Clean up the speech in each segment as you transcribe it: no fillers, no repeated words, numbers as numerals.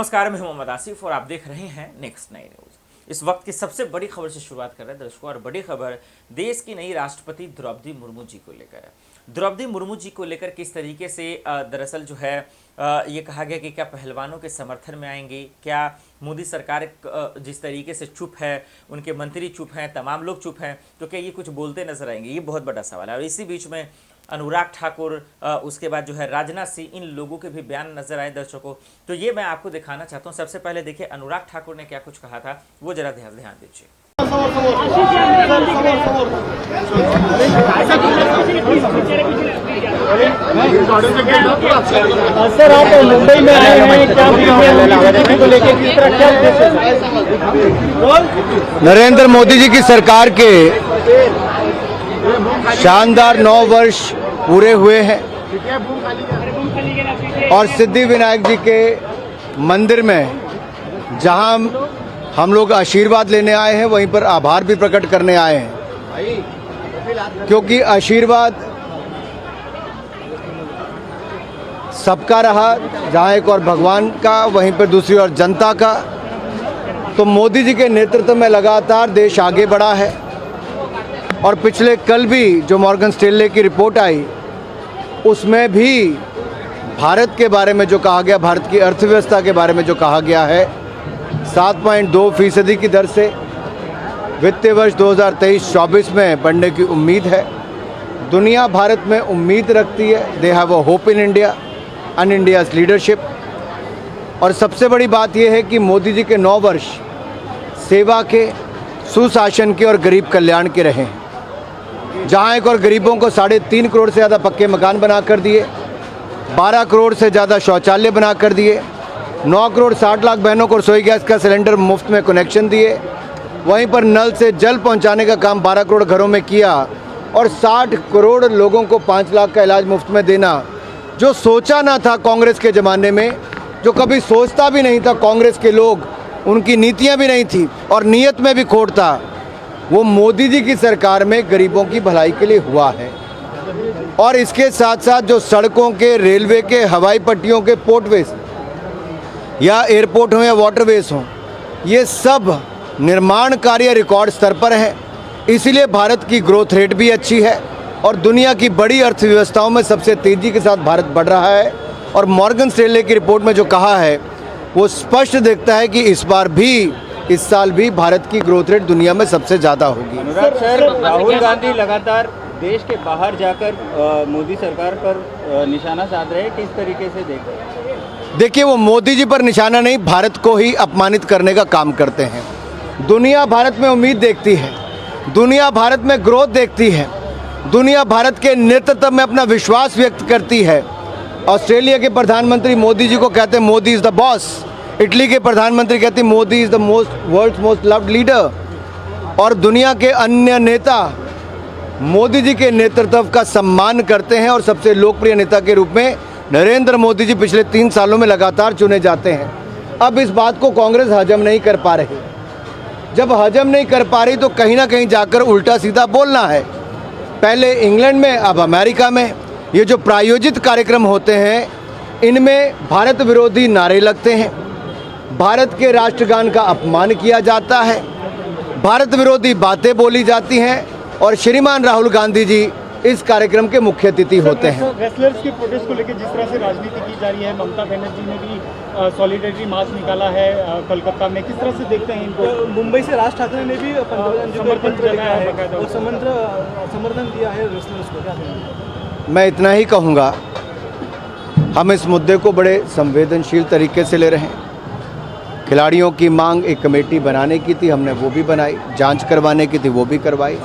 नमस्कार, मैं हूं मोहम्मद आसिफ और आप देख रहे हैं नेक्स्ट नई न्यूज। इस वक्त की सबसे बड़ी खबर से शुरुआत कर रहे हैं दर्शकों, और बड़ी खबर देश की नई राष्ट्रपति द्रौपदी मुर्मू जी को लेकर है। द्रौपदी मुर्मू जी को लेकर किस तरीके से दरअसल जो है ये कहा गया कि क्या पहलवानों के समर्थन में आएंगी, क्या मोदी सरकार जिस तरीके से चुप है, उनके मंत्री चुप हैं, तमाम लोग चुप हैं, तो क्या ये कुछ बोलते नजर आएंगे? ये बहुत बड़ा सवाल है। और इसी बीच में अनुराग ठाकुर, उसके बाद जो है राजनाथ सिंह, इन लोगों के भी बयान नजर आए दर्शकों। तो ये मैं आपको दिखाना चाहता हूँ। सबसे पहले देखिए अनुराग ठाकुर ने क्या कुछ कहा था, वो जरा ध्यान दीजिए। सर, आप मुंबई में आए हैं, क्या को लेकर किस तरह क्या? नरेंद्र मोदी जी की सरकार के शानदार 9 वर्ष पूरे हुए हैं और सिद्धि विनायक जी के मंदिर में जहां हम लोग आशीर्वाद लेने आए हैं, वहीं पर आभार भी प्रकट करने आए हैं, क्योंकि आशीर्वाद सबका रहा, जहां एक और भगवान का, वहीं पर दूसरी ओर जनता का। तो मोदी जी के नेतृत्व में लगातार देश आगे बढ़ा है और पिछले कल भी जो मॉर्गन स्टैनली की रिपोर्ट आई, उसमें भी भारत के बारे में जो कहा गया, भारत की अर्थव्यवस्था के बारे में जो कहा गया है, 7.2% की दर से वित्तीय वर्ष 2023-24 में बढ़ने की उम्मीद है। दुनिया भारत में उम्मीद रखती है, they have a hope in India and India's leadership. और सबसे बड़ी बात यह है कि मोदी जी के 9 वर्ष सेवा के, सुशासन के और गरीब कल्याण के रहे हैं, जहां एक और गरीबों को 3.5 करोड़ से ज़्यादा पक्के मकान बना कर दिए, 12 करोड़ से ज़्यादा शौचालय बना कर दिए, 9 करोड़ 60 लाख बहनों को रसोई गैस का सिलेंडर मुफ्त में कनेक्शन दिए, वहीं पर नल से जल पहुंचाने का काम 12 करोड़ घरों में किया और 60 करोड़ लोगों को 5 लाख का इलाज मुफ्त में देना। जो सोचा ना था कांग्रेस के ज़माने में, जो कभी सोचता भी नहीं था कांग्रेस के लोग, उनकी नीतियां भी नहीं थी और नीयत में भी खोट था, वो मोदी जी की सरकार में गरीबों की भलाई के लिए हुआ है। और इसके साथ साथ जो सड़कों के, रेलवे के, हवाई पट्टियों के, पोर्टवेज या एयरपोर्ट हों या वाटरवेज हों, ये सब निर्माण कार्य रिकॉर्ड स्तर पर है। इसीलिए भारत की ग्रोथ रेट भी अच्छी है और दुनिया की बड़ी अर्थव्यवस्थाओं में सबसे तेज़ी के साथ भारत बढ़ रहा है। और मॉर्गन स्टैनली की रिपोर्ट में जो कहा है, वो स्पष्ट दिखता है कि इस बार भी, इस साल भी भारत की ग्रोथ रेट दुनिया में सबसे ज़्यादा होगी। अनुराग सर, राहुल गांधी लगातार देश के बाहर जाकर मोदी सरकार पर निशाना साध रहे हैं, किस तरीके से देख रहे हैं? देखिए, वो मोदी जी पर निशाना नहीं, भारत को ही अपमानित करने का काम करते हैं। दुनिया भारत में उम्मीद देखती है, दुनिया भारत में ग्रोथ देखती है, दुनिया भारत के नेतृत्व में अपना विश्वास व्यक्त करती है। ऑस्ट्रेलिया के प्रधानमंत्री मोदी जी को कहते हैं Modi is the boss, Italy के प्रधानमंत्री कहते हैं Modi is the world's most loved leader. और दुनिया के अन्य नेता मोदी जी के नेतृत्व का सम्मान करते हैं और सबसे लोकप्रिय नेता के रूप में नरेंद्र मोदी जी पिछले 3 सालों में लगातार चुने जाते हैं। अब इस बात को कांग्रेस हजम नहीं कर पा रही। जब हजम नहीं कर पा रही तो कहीं ना कहीं जाकर उल्टा सीधा बोलना है। पहले इंग्लैंड में, अब अमेरिका में ये जो प्रायोजित कार्यक्रम होते हैं, इनमें भारत विरोधी नारे लगते हैं, भारत के राष्ट्रगान का अपमान किया जाता है, भारत विरोधी बातें बोली जाती हैं और श्रीमान राहुल गांधी जी इस कार्यक्रम के मुख्य अतिथि होते हैं। रेसलर्स के प्रोटेस्ट को लेकर जिस तरह से राजनीति की जा रही है, ममता बनर्जी ने भी सॉलिडेरिटी मार्च निकाला है कोलकाता में, किस तरह से देखते हैं इनको? मुंबई से राज ठाकरे ने भी समर्थन जताया है और समर्थन दिया है रेसलर्स को, क्या कहेंगे? मैं इतना ही कहूँगा, हम इस मुद्दे को बड़े संवेदनशील तरीके से ले रहे हैं। खिलाड़ियों की मांग एक कमेटी बनाने की थी, हमने वो भी बनाई, जांच करवाने की थी वो भी करवाई,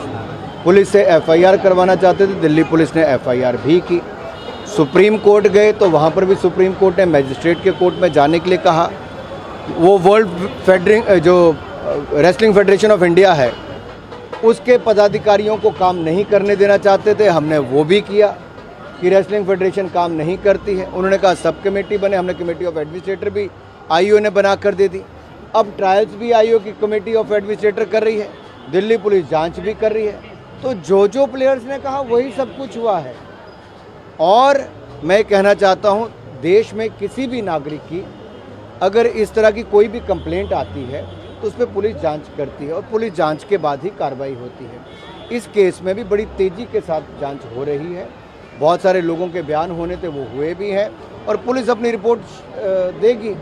पुलिस से एफआईआर करवाना चाहते थे, दिल्ली पुलिस ने एफआईआर भी की, सुप्रीम कोर्ट गए तो वहाँ पर भी सुप्रीम कोर्ट ने मजिस्ट्रेट के कोर्ट में जाने के लिए कहा। वो जो रेसलिंग फेडरेशन ऑफ इंडिया है, उसके पदाधिकारियों को काम नहीं करने देना चाहते थे, हमने वो भी किया कि रेसलिंग फेडरेशन काम नहीं करती है। उन्होंने कहा सब कमेटी बने, हमने कमेटी ऑफ एडमिनिस्ट्रेटर भी आईओ ने बना कर दे दी। अब ट्रायल्स भी आईओ की कमेटी ऑफ एडमिनिस्ट्रेटर कर रही है, दिल्ली पुलिस जांच भी कर रही है। तो जो प्लेयर्स ने कहा वही सब कुछ हुआ है। और मैं कहना चाहता हूँ, देश में किसी भी नागरिक की अगर इस तरह की कोई भी कंप्लेंट आती है तो उस पर पुलिस जांच करती है और पुलिस जांच के बाद ही कार्रवाई होती है। इस केस में भी बड़ी तेज़ी के साथ जांच हो रही है। बहुत सारे लोगों के बयान होने थे, वो हुए भी हैं और पुलिस अपनी रिपोर्ट देगी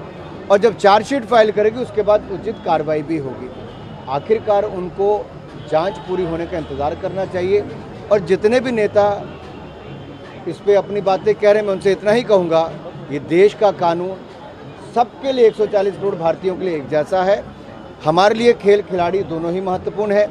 और जब चार्जशीट फाइल करेगी उसके बाद उचित कार्रवाई भी होगी। आखिरकार उनको जांच पूरी होने का इंतज़ार करना चाहिए और जितने भी नेता इस पे अपनी बातें कह रहे हैं, मैं उनसे इतना ही कहूँगा, ये देश का कानून सबके लिए 140 करोड़ भारतीयों के लिए एक जैसा है। हमारे लिए खेल खिलाड़ी दोनों ही महत्वपूर्ण है।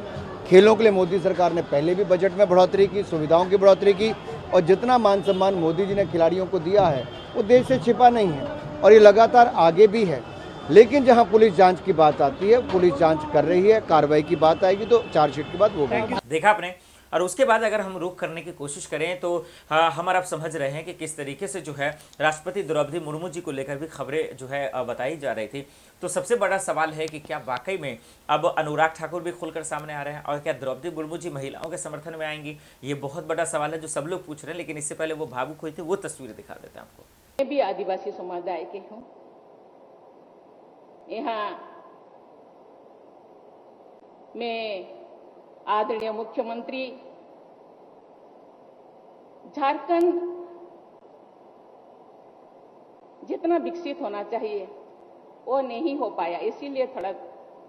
खेलों के लिए मोदी सरकार ने पहले भी बजट में बढ़ोतरी की, सुविधाओं की बढ़ोतरी की और जितना मान सम्मान मोदी जी ने खिलाड़ियों को दिया है वो देश से छिपा नहीं है और ये लगातार आगे भी है। लेकिन जहां पुलिस जांच की बात आती है, पुलिस जांच कर रही है, कार्रवाई की बात आएगी तो चार्जशीट की बात वो भी। देखा आपने। और उसके बाद अगर हम रुख करने की कोशिश करें तो हम आप समझ रहे हैं कि किस तरीके से जो है राष्ट्रपति द्रौपदी मुर्मू जी को लेकर भी खबरें जो है बताई जा रही थी। तो सबसे बड़ा सवाल है कि क्या वाकई में अब अनुराग ठाकुर भी खुलकर सामने आ रहे हैं और क्या द्रौपदी मुर्मू जी महिलाओं के समर्थन में आएंगी? ये बहुत बड़ा सवाल है जो सब लोग पूछ रहे हैं। लेकिन इससे पहले वो भावुक हुई थी, वो तस्वीरें दिखा देते हैं आपको। मैं भी आदिवासी समुदाय के हूँ। यहाँ मैं आदरणीय मुख्यमंत्री झारखंड जितना विकसित होना चाहिए वो नहीं हो पाया, इसीलिए थोड़ा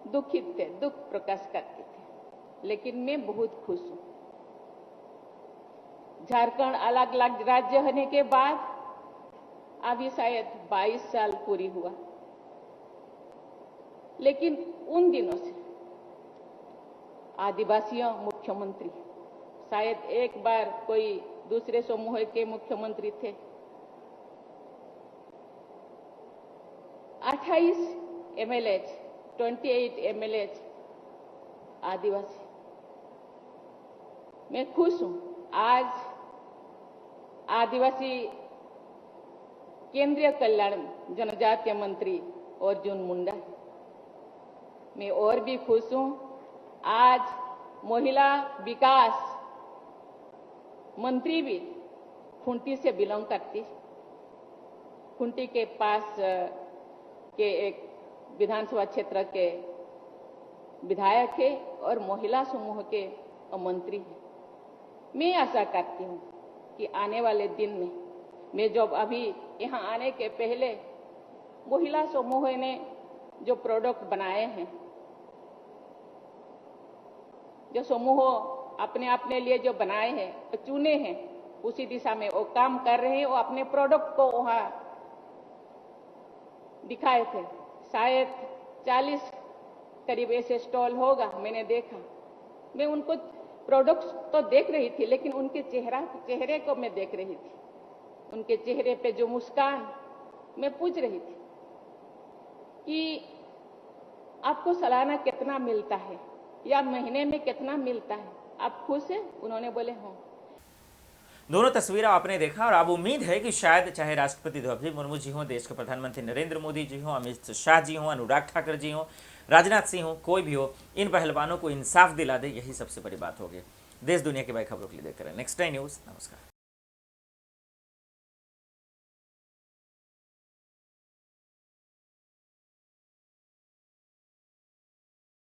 दुखित थे, दुख प्रकाश करते थे। लेकिन मैं बहुत खुश हूं। झारखंड अलग अलग राज्य होने के बाद अभी शायद 22 साल पूरी हुआ, लेकिन उन दिनों से आदिवासियों मुख्यमंत्री, शायद एक बार कोई दूसरे समूह के मुख्यमंत्री थे। 28 एमएलए, 28 एमएलए आदिवासी। मैं खुश हूं आज आदिवासी केंद्रीय कल्याण जनजातीय मंत्री अर्जुन मुंडा। मैं और भी खुश हूं आज महिला विकास मंत्री भी खुंटी से बिलोंग करती, खुंटी के पास के एक विधानसभा क्षेत्र के विधायक है और महिला समूह के मंत्री हैं। मैं आशा करती हूं कि आने वाले दिन में मैं जब अभी यहाँ आने के पहले महिला समूह ने जो प्रोडक्ट बनाए हैं, जो समूह अपने अपने लिए जो बनाए हैं, चुने हैं, उसी दिशा में वो काम कर रहे हैं। वो अपने प्रोडक्ट को वहां दिखाए थे। शायद 40 करीब ऐसे स्टॉल होगा, मैंने देखा। मैं उनको प्रोडक्ट्स तो देख रही थी, लेकिन उनके चेहरे को मैं देख रही थी। उनके चेहरे पे जो मुस्कान, मैं पूछ रही थी कि आपको सालाना कितना मिलता है या महीने में कितना मिलता है, आप खुश हैं? उन्होंने बोले हाँ। दोनों तस्वीरें आपने देखा और अब उम्मीद है कि शायद चाहे राष्ट्रपति द्रौपदी मुर्मू जी हों, देश के प्रधानमंत्री नरेंद्र मोदी जी हों, अमित शाह जी हों, अनुराग ठाकुर जी हों, राजनाथ सिंह हों, कोई भी हो, इन पहलवानों को इंसाफ दिला दे, यही सबसे बड़ी बात होगी। देश दुनिया की बड़ी खबरों के लिए देखते रहें नेक्स्ट टाइम न्यूज़। नमस्कार।